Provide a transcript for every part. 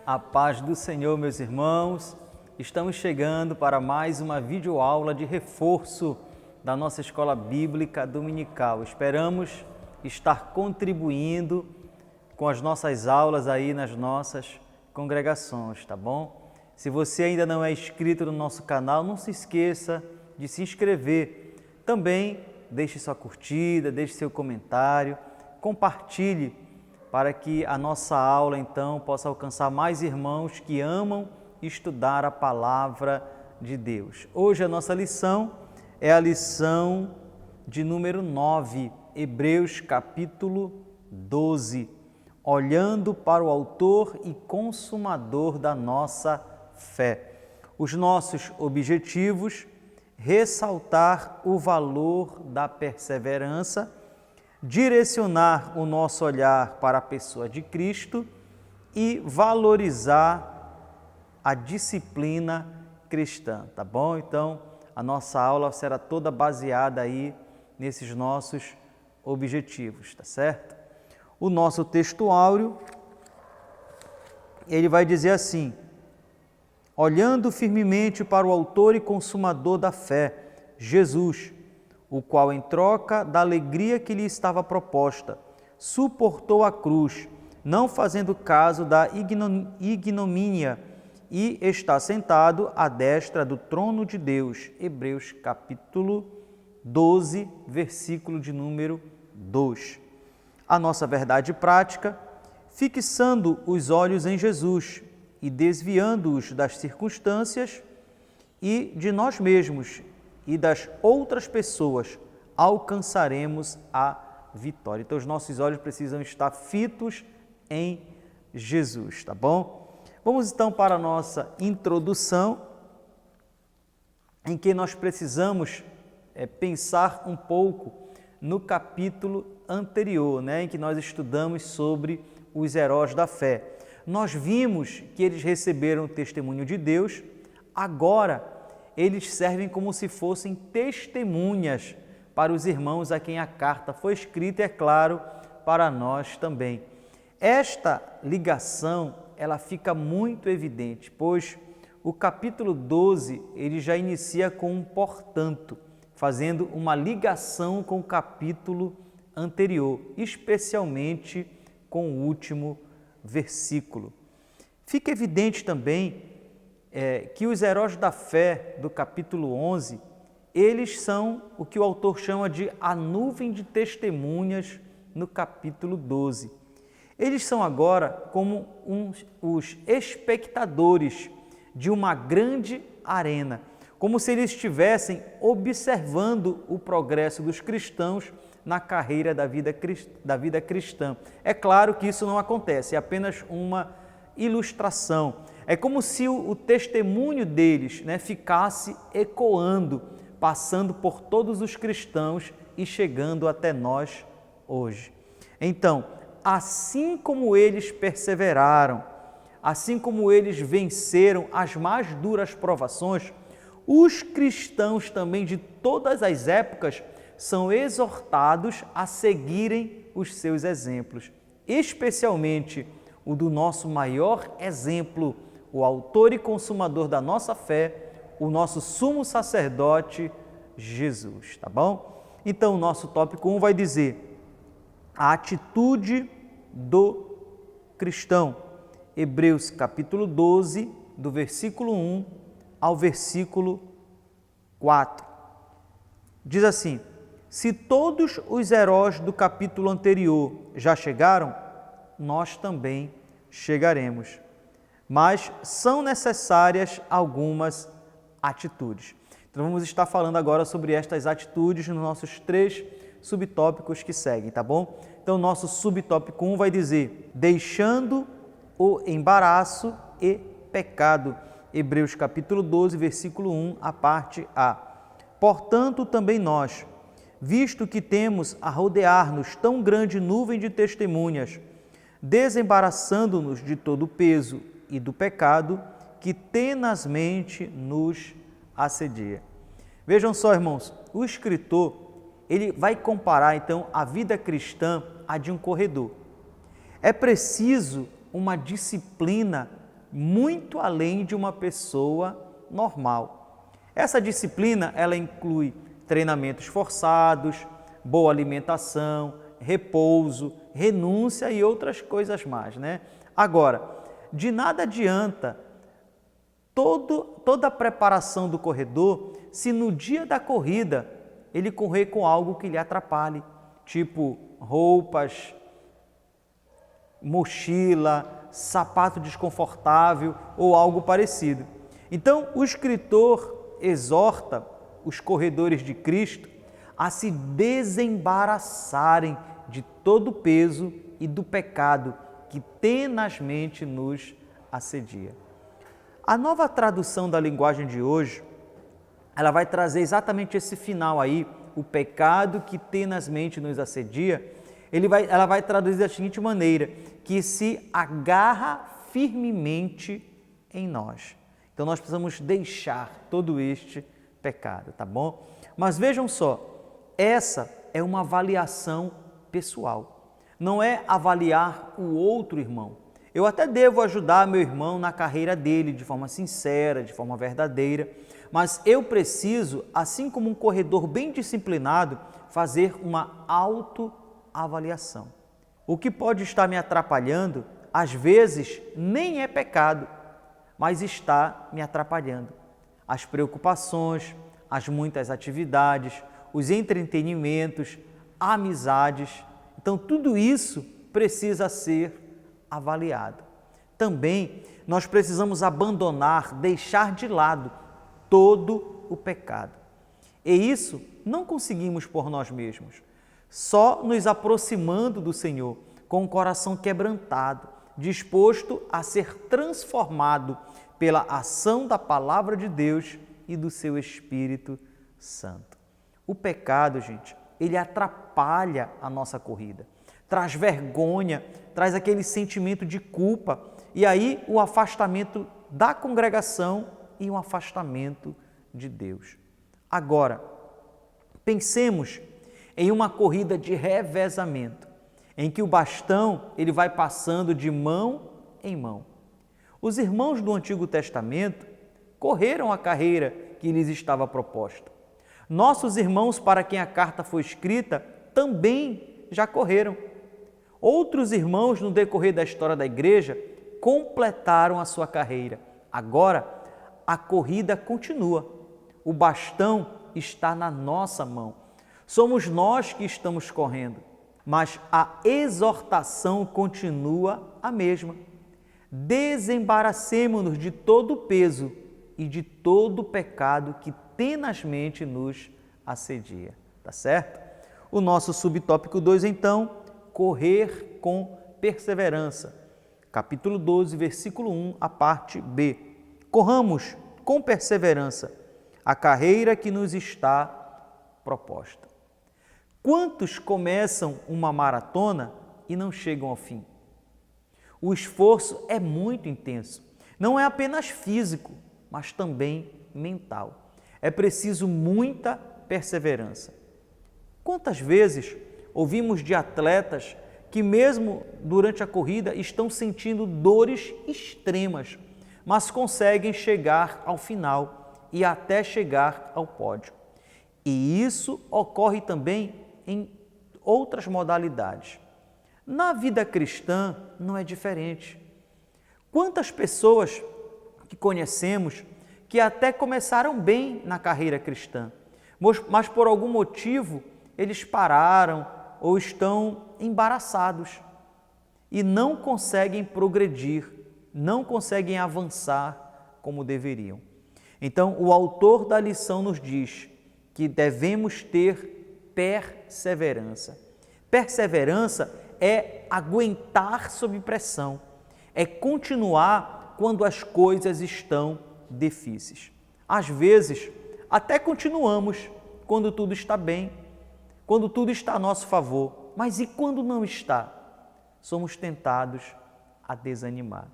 A paz do Senhor, meus irmãos. Estamos chegando para mais uma videoaula de reforço da nossa Escola Bíblica Dominical. Esperamos estar contribuindo com as nossas aulas aí nas nossas congregações, tá bom? Se você ainda não é inscrito no nosso canal, não se esqueça de se inscrever. Também deixe sua curtida, deixe seu comentário, compartilhe para que a nossa aula, então, possa alcançar mais irmãos que amam estudar a Palavra de Deus. Hoje a nossa lição é a lição de número 9, Hebreus capítulo 12, olhando para o autor e consumador da nossa fé. Os nossos objetivos: ressaltar o valor da perseverança, direcionar o nosso olhar para a pessoa de Cristo e valorizar a disciplina cristã, tá bom? Então, a nossa aula será toda baseada aí nesses nossos objetivos, tá certo? O nosso texto áureo, ele vai dizer assim: olhando firmemente para o autor e consumador da fé, Jesus, o qual, em troca da alegria que lhe estava proposta, suportou a cruz, não fazendo caso da ignomínia, e está sentado à destra do trono de Deus. Hebreus capítulo 12, versículo de número 2. A nossa verdade prática: fixando os olhos em Jesus e desviando-os das circunstâncias e de nós mesmos e das outras pessoas, alcançaremos a vitória. Então, os nossos olhos precisam estar fitos em Jesus, tá bom? Vamos então para a nossa introdução, em que nós precisamos pensar um pouco no capítulo anterior, em que nós estudamos sobre os heróis da fé. Nós vimos que eles receberam o testemunho de Deus, agora eles servem como se fossem testemunhas para os irmãos a quem a carta foi escrita, e, é claro, para nós também. Esta ligação, ela fica muito evidente, pois o capítulo 12, ele já inicia com um portanto, fazendo uma ligação com o capítulo anterior, especialmente com o último versículo. Fica evidente também que os heróis da fé do capítulo 11, eles são o que o autor chama de a nuvem de testemunhas no capítulo 12. Eles são agora como os espectadores de uma grande arena, como se eles estivessem observando o progresso dos cristãos na carreira da vida cristã. É claro que isso não acontece, é apenas uma ilustração. É como se o testemunho deles ficasse ecoando, passando por todos os cristãos e chegando até nós hoje. Então, assim como eles perseveraram, assim como eles venceram as mais duras provações, os cristãos também de todas as épocas são exortados a seguirem os seus exemplos, especialmente o do nosso maior exemplo, o autor e consumador da nossa fé, o nosso sumo sacerdote, Jesus, tá bom? Então, o nosso tópico 1 vai dizer a atitude do cristão. Hebreus capítulo 12, do versículo 1 ao versículo 4. Diz assim: se todos os heróis do capítulo anterior já chegaram, nós também chegaremos. Mas são necessárias algumas atitudes. Então, vamos estar falando agora sobre estas atitudes nos nossos 3 subtópicos que seguem, tá bom? Então, nosso subtópico 1 vai dizer: deixando o embaraço e pecado. Hebreus capítulo 12, versículo 1, a parte A. Portanto, também nós, visto que temos a rodear-nos tão grande nuvem de testemunhas, desembaraçando-nos de todo o peso e do pecado que tenazmente nos assedia. Vejam só, irmãos, o escritor, ele vai comparar então a vida cristã à de um corredor. É preciso uma disciplina muito além de uma pessoa normal. Essa disciplina, ela inclui treinamentos forçados, boa alimentação, repouso, renúncia e outras coisas mais, né? Agora, de nada adianta toda a preparação do corredor se no dia da corrida ele correr com algo que lhe atrapalhe, tipo roupas, mochila, sapato desconfortável ou algo parecido. Então, o escritor exorta os corredores de Cristo a se desembaraçarem de todo o peso e do pecado que tenazmente nos assedia. A nova tradução da linguagem de hoje, ela vai trazer exatamente esse final aí, o pecado que tenazmente nos assedia. Ela vai traduzir da seguinte maneira, que se agarra firmemente em nós. Então nós precisamos deixar todo este pecado, tá bom? Mas vejam só, essa é uma avaliação pessoal, não é avaliar o outro irmão. Eu até devo ajudar meu irmão na carreira dele de forma sincera, de forma verdadeira, mas eu preciso, assim como um corredor bem disciplinado, fazer uma autoavaliação. O que pode estar me atrapalhando, às vezes, nem é pecado, mas está me atrapalhando. As preocupações, as muitas atividades, os entretenimentos, amizades. Então, tudo isso precisa ser avaliado. Também nós precisamos abandonar, deixar de lado todo o pecado. E isso não conseguimos por nós mesmos, só nos aproximando do Senhor com o coração quebrantado, disposto a ser transformado pela ação da Palavra de Deus e do seu Espírito Santo. O pecado, gente, ele atrapalha a nossa corrida, traz vergonha, traz aquele sentimento de culpa e aí o afastamento da congregação e um afastamento de Deus. Agora, pensemos em uma corrida de revezamento, em que o bastão ele vai passando de mão em mão. Os irmãos do Antigo Testamento correram a carreira que lhes estava proposta. Nossos irmãos para quem a carta foi escrita também já correram. Outros irmãos no decorrer da história da igreja completaram a sua carreira. Agora, a corrida continua. O bastão está na nossa mão. Somos nós que estamos correndo, mas a exortação continua a mesma. Desembaracemo-nos de todo o peso e de todo o pecado que tenazmente nos assedia. Tá certo? O nosso subtópico 2, então, correr com perseverança. Capítulo 12, versículo 1, a parte B. Corramos com perseverança a carreira que nos está proposta. Quantos começam uma maratona e não chegam ao fim? O esforço é muito intenso. Não é apenas físico, mas também mental. É preciso muita perseverança. Quantas vezes ouvimos de atletas que mesmo durante a corrida estão sentindo dores extremas, mas conseguem chegar ao final e até chegar ao pódio. E isso ocorre também em outras modalidades. Na vida cristã não é diferente. Quantas pessoas que conhecemos que até começaram bem na carreira cristã, mas por algum motivo eles pararam ou estão embaraçados e não conseguem progredir, não conseguem avançar como deveriam. Então, o autor da lição nos diz que devemos ter perseverança. Perseverança é aguentar sob pressão, é continuar quando as coisas estão difíceis. Às vezes, até continuamos quando tudo está bem, quando tudo está a nosso favor, mas e quando não está? Somos tentados a desanimar.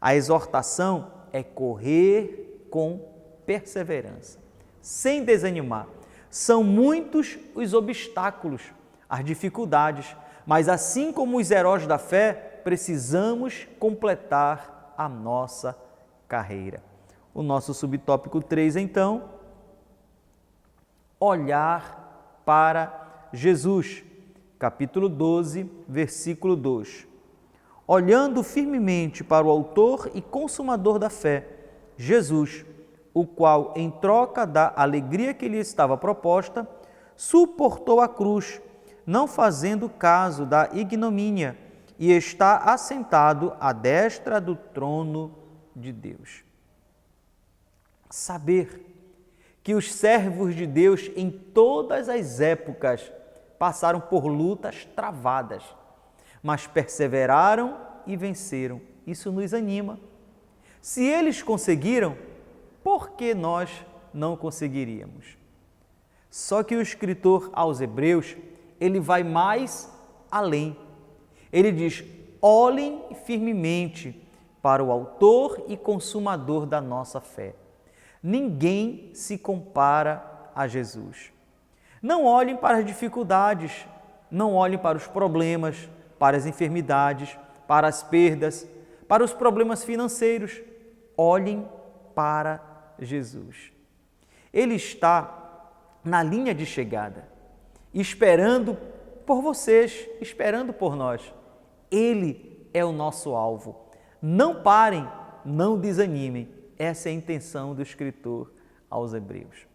A exortação é correr com perseverança, sem desanimar. São muitos os obstáculos, as dificuldades, mas assim como os heróis da fé, precisamos completar a nossa carreira. O nosso subtópico 3, então, olhar para Jesus, capítulo 12, versículo 2. Olhando firmemente para o autor e consumador da fé, Jesus, o qual, em troca da alegria que lhe estava proposta, suportou a cruz, não fazendo caso da ignomínia, e está assentado à destra do trono de Deus. Saber que os servos de Deus em todas as épocas passaram por lutas travadas, mas perseveraram e venceram. Isso nos anima. Se eles conseguiram, por que nós não conseguiríamos? Só que o escritor aos Hebreus, ele vai mais além. Ele diz: olhem firmemente para o autor e consumador da nossa fé. Ninguém se compara a Jesus. Não olhem para as dificuldades, não olhem para os problemas, para as enfermidades, para as perdas, para os problemas financeiros. Olhem para Jesus. Ele está na linha de chegada, esperando por vocês, esperando por nós. Ele é o nosso alvo. Não parem, não desanimem. Essa é a intenção do escritor aos Hebreus.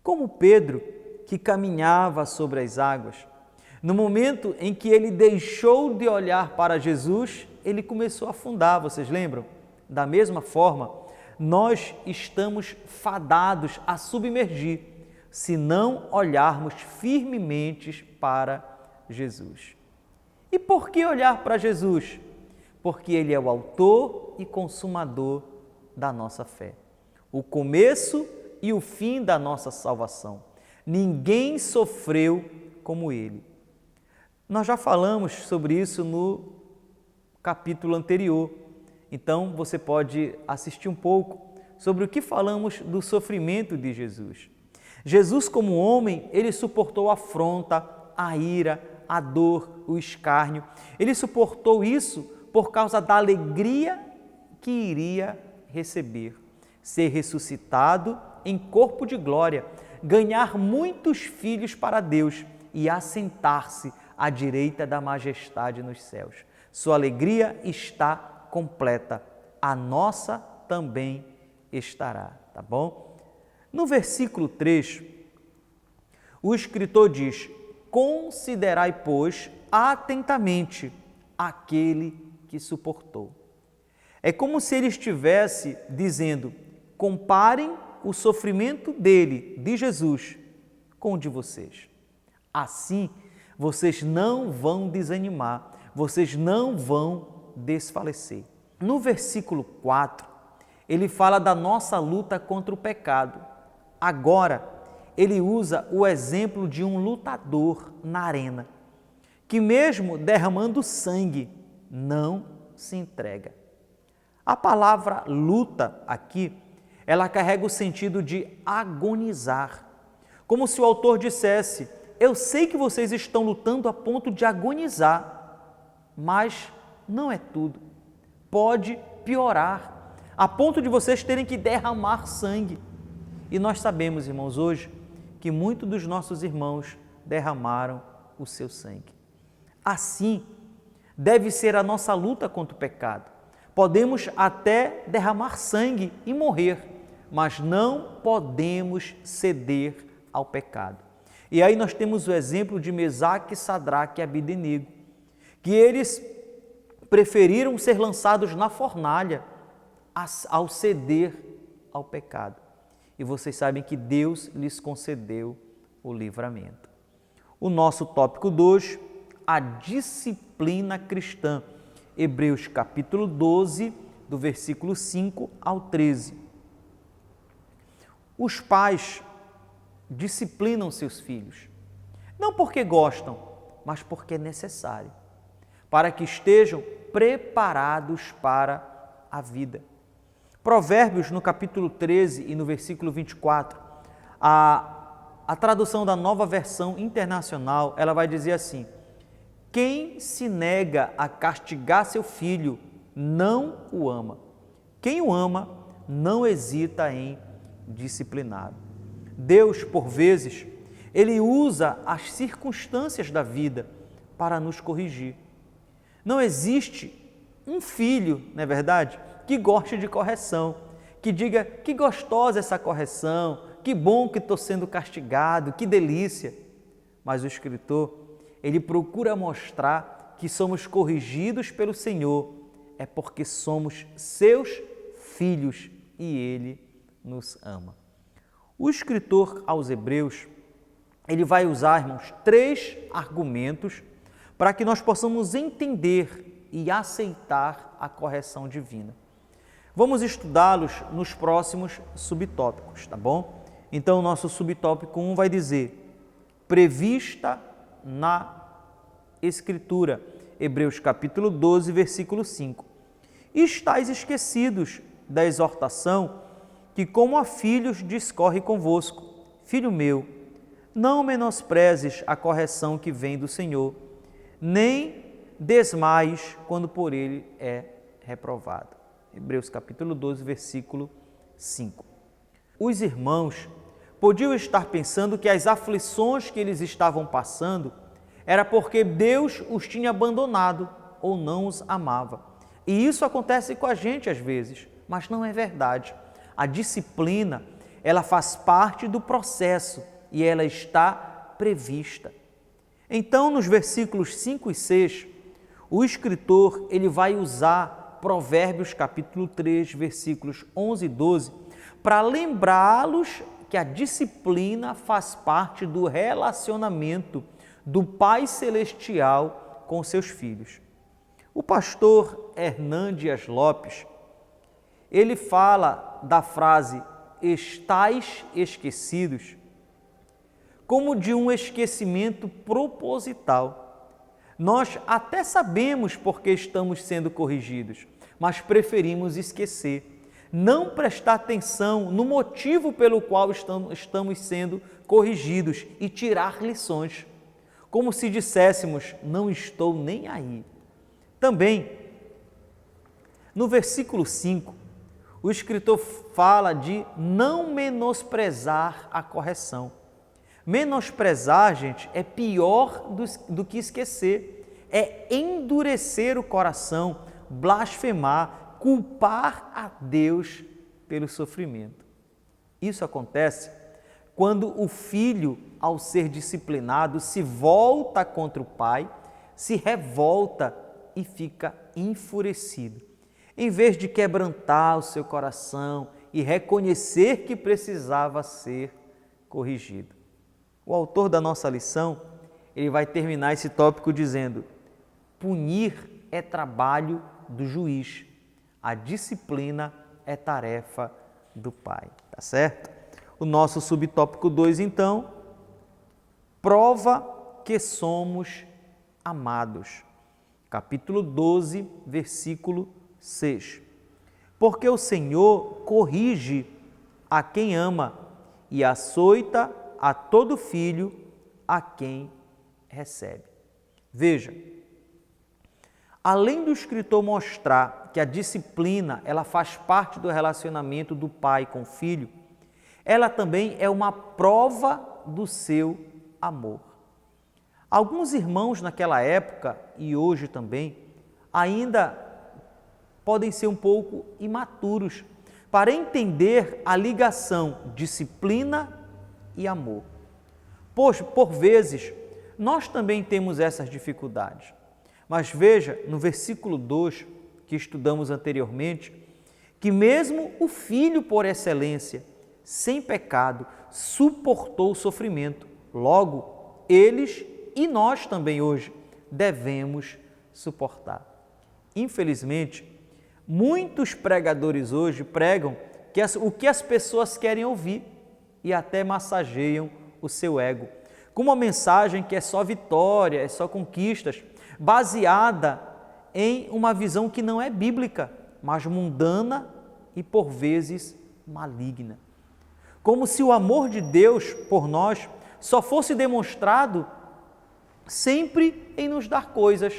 Como Pedro, que caminhava sobre as águas, no momento em que ele deixou de olhar para Jesus, ele começou a afundar, vocês lembram? Da mesma forma, nós estamos fadados a submergir, se não olharmos firmemente para Jesus. E por que olhar para Jesus? Porque Ele é o autor e consumador da nossa fé, o começo e o fim da nossa salvação. Ninguém sofreu como Ele. Nós já falamos sobre isso no capítulo anterior, então você pode assistir um pouco sobre o que falamos do sofrimento de Jesus. Jesus, como homem, ele suportou a afronta, a ira, a dor, o escárnio. Ele suportou isso por causa da alegria que iria receber, ser ressuscitado em corpo de glória, ganhar muitos filhos para Deus e assentar-se à direita da majestade nos céus. Sua alegria está completa, a nossa também estará, tá bom? No versículo 3, o escritor diz: considerai, pois, atentamente aquele que suportou. É como se ele estivesse dizendo: comparem o sofrimento dele, de Jesus, com o de vocês. Assim, vocês não vão desanimar, vocês não vão desfalecer. No versículo 4, ele fala da nossa luta contra o pecado. Agora, ele usa o exemplo de um lutador na arena, que mesmo derramando sangue, não se entrega. A palavra luta aqui, ela carrega o sentido de agonizar, como se o autor dissesse: eu sei que vocês estão lutando a ponto de agonizar, mas não é tudo. Pode piorar, a ponto de vocês terem que derramar sangue. E nós sabemos, irmãos, hoje, que muitos dos nossos irmãos derramaram o seu sangue. Assim, deve ser a nossa luta contra o pecado. Podemos até derramar sangue e morrer, mas não podemos ceder ao pecado. E aí nós temos o exemplo de Mesaque, Sadraque e Abdenego, que eles preferiram ser lançados na fornalha ao ceder ao pecado. E vocês sabem que Deus lhes concedeu o livramento. O nosso tópico 2, a disciplina cristã. Hebreus capítulo 12, do versículo 5 ao 13. Os pais disciplinam seus filhos, não porque gostam, mas porque é necessário, para que estejam preparados para a vida. Provérbios, no capítulo 13 e no versículo 24, a tradução da Nova Versão Internacional, ela vai dizer assim: quem se nega a castigar seu filho não o ama. Quem o ama não hesita em discipliná-lo. Deus, por vezes, Ele usa as circunstâncias da vida para nos corrigir. Não existe um filho, não é verdade, que goste de correção, que diga que gostosa essa correção, que bom que estou sendo castigado, que delícia. Mas o escritor, ele procura mostrar que somos corrigidos pelo Senhor, é porque somos seus filhos e Ele nos ama. O escritor aos Hebreus, ele vai usar, irmãos, 3 argumentos para que nós possamos entender e aceitar a correção divina. Vamos estudá-los nos próximos subtópicos, tá bom? Então, o nosso subtópico 1 vai dizer, prevista na Escritura, Hebreus capítulo 12, versículo 5. Estais esquecidos da exortação que como a filhos discorre convosco. Filho meu, não menosprezes a correção que vem do Senhor, nem desmaies quando por ele é reprovado. Hebreus capítulo 12, versículo 5. Os irmãos podiam estar pensando que as aflições que eles estavam passando era porque Deus os tinha abandonado ou não os amava. E isso acontece com a gente às vezes, mas não é verdade. A disciplina, ela faz parte do processo e ela está prevista. Então, nos versículos 5 e 6, o escritor ele vai usar Provérbios capítulo 3, versículos 11 e 12, para lembrá-los que a disciplina faz parte do relacionamento do Pai Celestial com seus filhos. O pastor Hernán Dias Lopes, ele fala da frase estais esquecidos como de um esquecimento proposital. Nós até sabemos porque estamos sendo corrigidos, mas preferimos esquecer, não prestar atenção no motivo pelo qual estamos sendo corrigidos e tirar lições, como se disséssemos, não estou nem aí. Também, no versículo 5, o escritor fala de não menosprezar a correção. Menosprezar, gente, é pior do que esquecer, é endurecer o coração, blasfemar, culpar a Deus pelo sofrimento. Isso acontece quando o filho, ao ser disciplinado, se volta contra o pai, se revolta e fica enfurecido. Em vez de quebrantar o seu coração e reconhecer que precisava ser corrigido. O autor da nossa lição, ele vai terminar esse tópico dizendo: punir é trabalho do juiz, a disciplina é tarefa do pai. Tá certo? O nosso subtópico 2, então, prova que somos amados. Capítulo 12, versículo 6. Porque o Senhor corrige a quem ama e açoita a todo filho a quem recebe. Veja, além do escritor mostrar que a disciplina ela faz parte do relacionamento do pai com o filho, ela também é uma prova do seu amor. Alguns irmãos naquela época e hoje também ainda podem ser um pouco imaturos para entender a ligação disciplina e amor. Pois, por vezes, nós também temos essas dificuldades. Mas veja, no versículo 2, que estudamos anteriormente, que mesmo o Filho por excelência, sem pecado, suportou o sofrimento. Logo, eles e nós também hoje devemos suportar. Infelizmente, muitos pregadores hoje pregam o que as pessoas querem ouvir e até massageiam o seu ego, com uma mensagem que é só vitória, é só conquistas, baseada em uma visão que não é bíblica, mas mundana e por vezes maligna. Como se o amor de Deus por nós só fosse demonstrado sempre em nos dar coisas.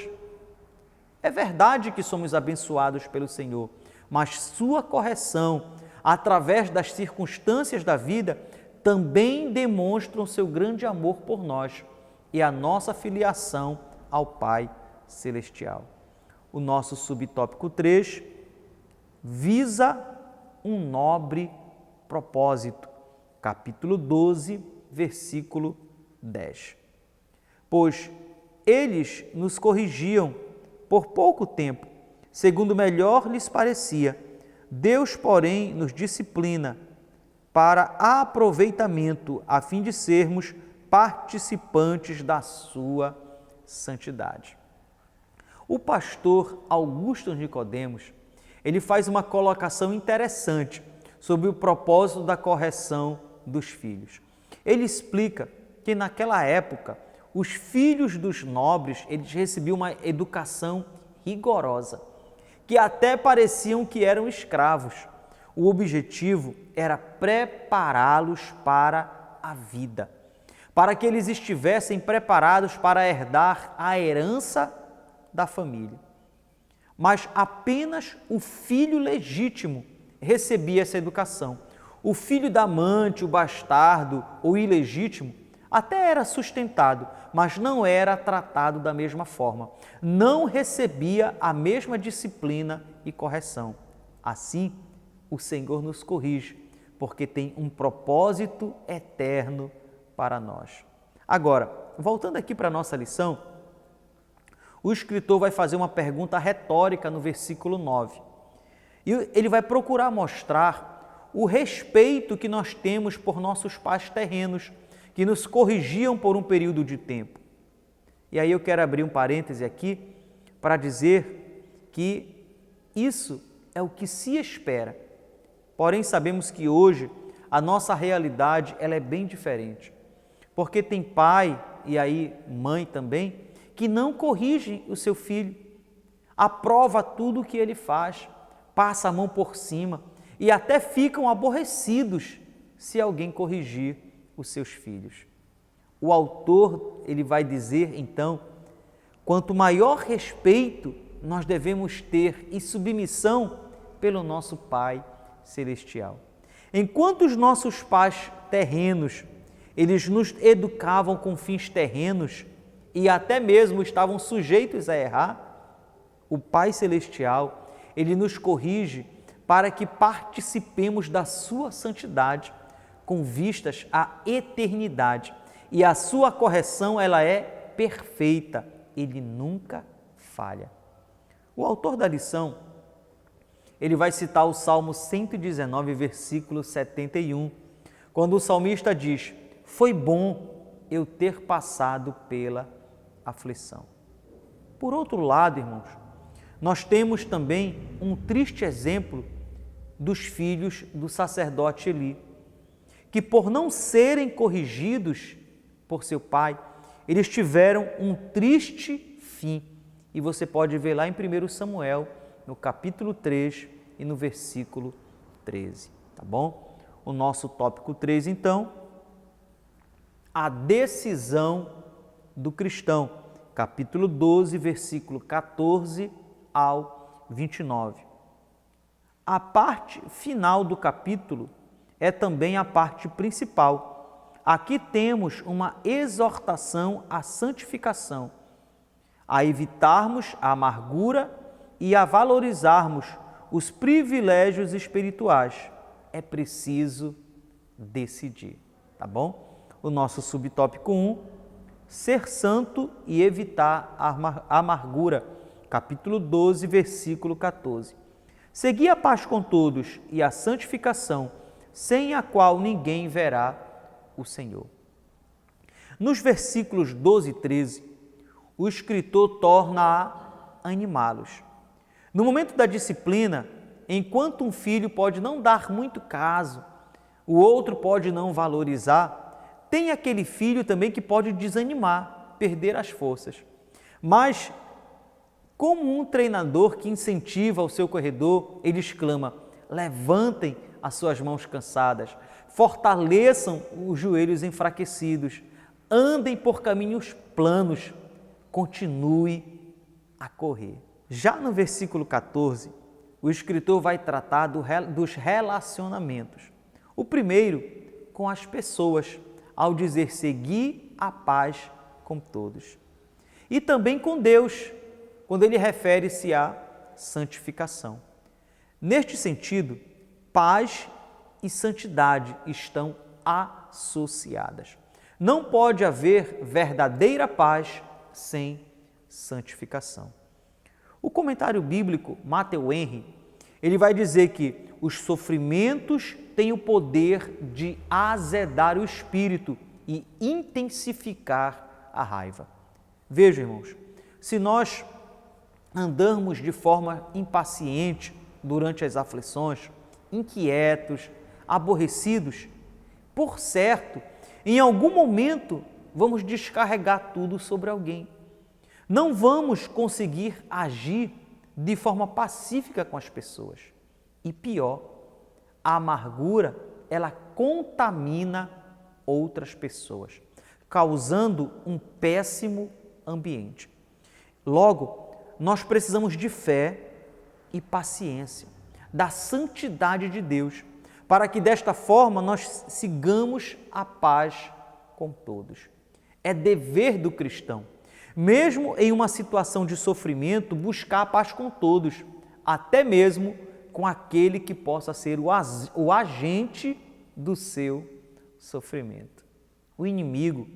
É verdade que somos abençoados pelo Senhor, mas sua correção, através das circunstâncias da vida, também demonstram seu grande amor por nós e a nossa filiação ao Pai Celestial. O nosso subtópico 3 visa um nobre propósito. Capítulo 12, versículo 10. Pois eles nos corrigiam por pouco tempo, segundo melhor lhes parecia. Deus, porém, nos disciplina para aproveitamento, a fim de sermos participantes da sua santidade. O pastor Augusto Nicodemos, ele faz uma colocação interessante sobre o propósito da correção dos filhos. Ele explica que naquela época os filhos dos nobres, eles recebiam uma educação rigorosa, que até pareciam que eram escravos. O objetivo era prepará-los para a vida, para que eles estivessem preparados para herdar a herança da família. Mas apenas o filho legítimo recebia essa educação. O filho da amante, o bastardo ou ilegítimo, até era sustentado, mas não era tratado da mesma forma. Não recebia a mesma disciplina e correção. Assim, o Senhor nos corrige, porque tem um propósito eterno para nós. Agora, voltando aqui para a nossa lição, o escritor vai fazer uma pergunta retórica no versículo 9. E ele vai procurar mostrar o respeito que nós temos por nossos pais terrenos, que nos corrigiam por um período de tempo. E aí eu quero abrir um parêntese aqui para dizer que isso é o que se espera. Porém, sabemos que hoje a nossa realidade ela é bem diferente. Porque tem pai, e aí mãe também, que não corrigem o seu filho, aprova tudo o que ele faz, passa a mão por cima e até ficam aborrecidos se alguém corrigir os seus filhos. O autor, ele vai dizer, então, quanto maior respeito nós devemos ter e submissão pelo nosso Pai Celestial. Enquanto os nossos pais terrenos, eles nos educavam com fins terrenos e até mesmo estavam sujeitos a errar, o Pai Celestial, ele nos corrige para que participemos da sua santidade com vistas à eternidade. E a sua correção, ela é perfeita, ele nunca falha. O autor da lição, ele vai citar o Salmo 119, versículo 71, quando o salmista diz: foi bom eu ter passado pela aflição. Por outro lado, irmãos, nós temos também um triste exemplo dos filhos do sacerdote Eli, que por não serem corrigidos por seu pai, eles tiveram um triste fim. E você pode ver lá em 1 Samuel, no capítulo 3 e no versículo 13, tá bom? O nosso tópico 3, então, a decisão do cristão, capítulo 12, versículo 14 ao 29. A parte final do capítulo é também a parte principal. Aqui temos uma exortação à santificação, a evitarmos a amargura e a valorizarmos os privilégios espirituais. É preciso decidir, tá bom? O nosso subtópico 1, ser santo e evitar a amargura, capítulo 12, versículo 14. Segui a paz com todos e a santificação, sem a qual ninguém verá o Senhor. Nos versículos 12 e 13, o escritor torna a animá-los. No momento da disciplina, enquanto um filho pode não dar muito caso, o outro pode não valorizar, tem aquele filho também que pode desanimar, perder as forças. Mas, como um treinador que incentiva o seu corredor, ele exclama: levantem as suas mãos cansadas, fortaleçam os joelhos enfraquecidos, andem por caminhos planos, continue a correr. Já no versículo 14, o escritor vai tratar dos relacionamentos. O primeiro, com as pessoas, ao dizer seguir a paz com todos. E também com Deus, quando ele refere-se à santificação. Neste sentido, paz e santidade estão associadas. Não pode haver verdadeira paz sem santificação. O comentário bíblico Matthew Henry, ele vai dizer que os sofrimentos têm o poder de azedar o espírito e intensificar a raiva. Vejam, irmãos, se nós andarmos de forma impaciente durante as aflições, inquietos, aborrecidos, por certo, em algum momento vamos descarregar tudo sobre alguém. Não vamos conseguir agir de forma pacífica com as pessoas. E pior, a amargura, ela contamina outras pessoas, causando um péssimo ambiente. Logo, nós precisamos de fé e paciência, da santidade de Deus, para que desta forma nós sigamos a paz com todos. É dever do cristão, mesmo em uma situação de sofrimento, buscar a paz com todos, até mesmo com aquele que possa ser o agente do seu sofrimento. O inimigo,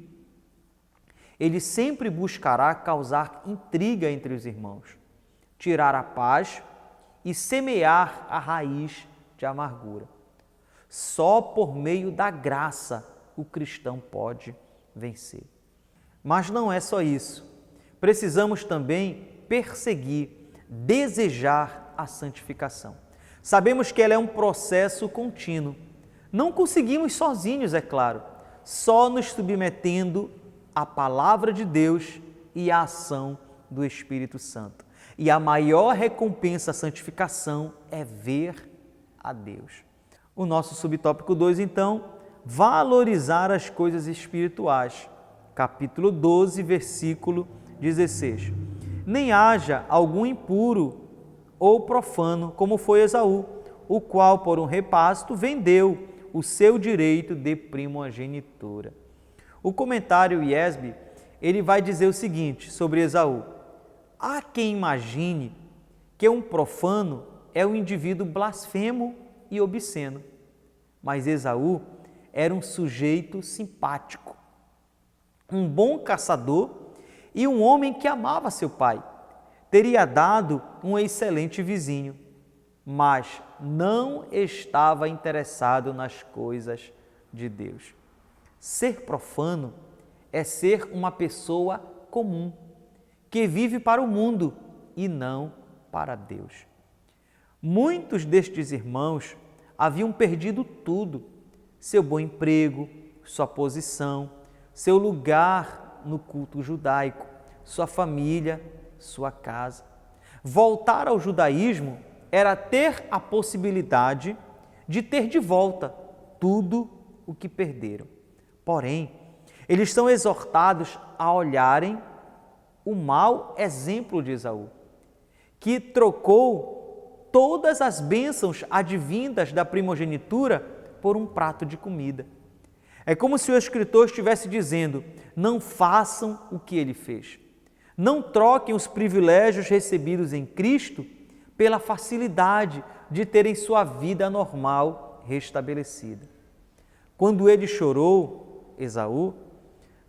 ele sempre buscará causar intriga entre os irmãos, tirar a paz e semear a raiz de amargura. Só por meio da graça o cristão pode vencer. Mas não é só isso. Precisamos também perseguir, desejar a santificação. Sabemos que ela é um processo contínuo. Não conseguimos sozinhos, é claro, só nos submetendo à palavra de Deus e à ação do Espírito Santo. E a maior recompensa à santificação é ver a Deus. O nosso subtópico 2, então, valorizar as coisas espirituais. Capítulo 12, versículo 16. Nem haja algum impuro ou profano, como foi Esaú, o qual, por um repasto, vendeu o seu direito de primogenitura. O comentário IESB, ele vai dizer o seguinte sobre Esaú: há quem imagine que um profano é um indivíduo blasfemo e obsceno, mas Esaú era um sujeito simpático, um bom caçador e um homem que amava seu pai. Teria dado um excelente vizinho, mas não estava interessado nas coisas de Deus. Ser profano é ser uma pessoa comum, que vive para o mundo e não para Deus. Muitos destes irmãos haviam perdido tudo: seu bom emprego, sua posição, seu lugar no culto judaico, sua família, sua casa. Voltar ao judaísmo era ter a possibilidade de ter de volta tudo o que perderam. Porém, eles são exortados a olharem o mau exemplo de Esaú, que trocou todas as bênçãos advindas da primogenitura por um prato de comida. É como se o escritor estivesse dizendo: não façam o que ele fez. Não troquem os privilégios recebidos em Cristo pela facilidade de terem sua vida normal restabelecida. Quando ele chorou, Esaú,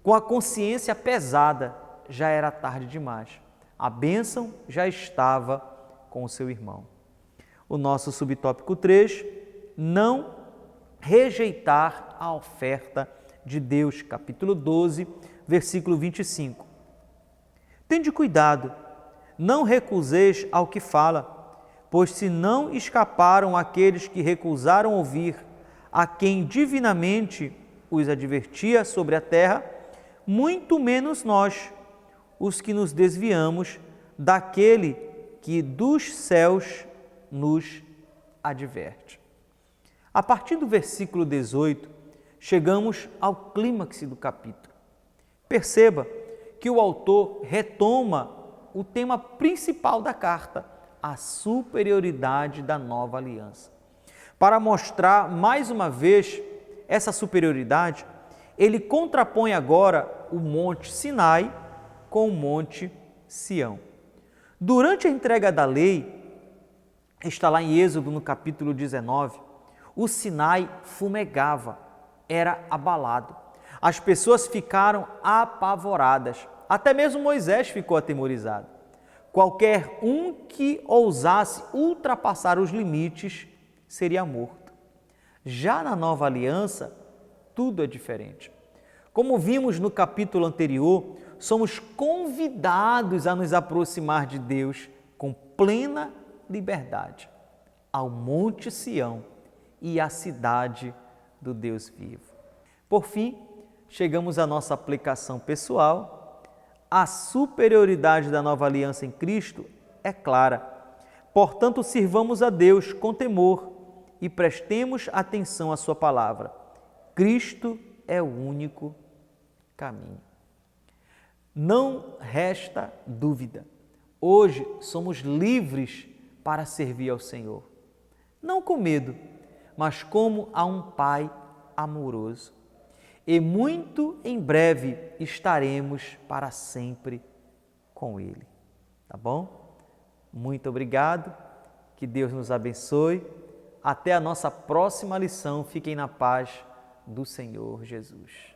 com a consciência pesada, já era tarde demais. A bênção já estava com o seu irmão. O nosso subtópico 3, não rejeitar a oferta de Deus, capítulo 12, versículo 25. Tende cuidado, não recuseis ao que fala, pois se não escaparam aqueles que recusaram ouvir a quem divinamente os advertia sobre a terra, muito menos nós, os que nos desviamos daquele que dos céus nos adverte. A partir do versículo 18, chegamos ao clímax do capítulo. Perceba que o autor retoma o tema principal da carta, a superioridade da nova aliança. Para mostrar mais uma vez essa superioridade, ele contrapõe agora o Monte Sinai com o Monte Sião. Durante a entrega da lei, está lá em Êxodo, no capítulo 19, o Sinai fumegava, era abalado. As pessoas ficaram apavoradas, até mesmo Moisés ficou atemorizado. Qualquer um que ousasse ultrapassar os limites seria morto. Já na nova aliança, tudo é diferente. Como vimos no capítulo anterior, somos convidados a nos aproximar de Deus com plena liberdade, ao Monte Sião e à cidade do Deus vivo. Por fim, chegamos à nossa aplicação pessoal. A superioridade da nova aliança em Cristo é clara. Portanto, sirvamos a Deus com temor e prestemos atenção à sua palavra. Cristo é o único caminho. Não resta dúvida. Hoje somos livres para servir ao Senhor. Não com medo, mas como a um Pai amoroso. E muito em breve estaremos para sempre com Ele. Tá bom? Muito obrigado. Que Deus nos abençoe. Até a nossa próxima lição. Fiquem na paz do Senhor Jesus.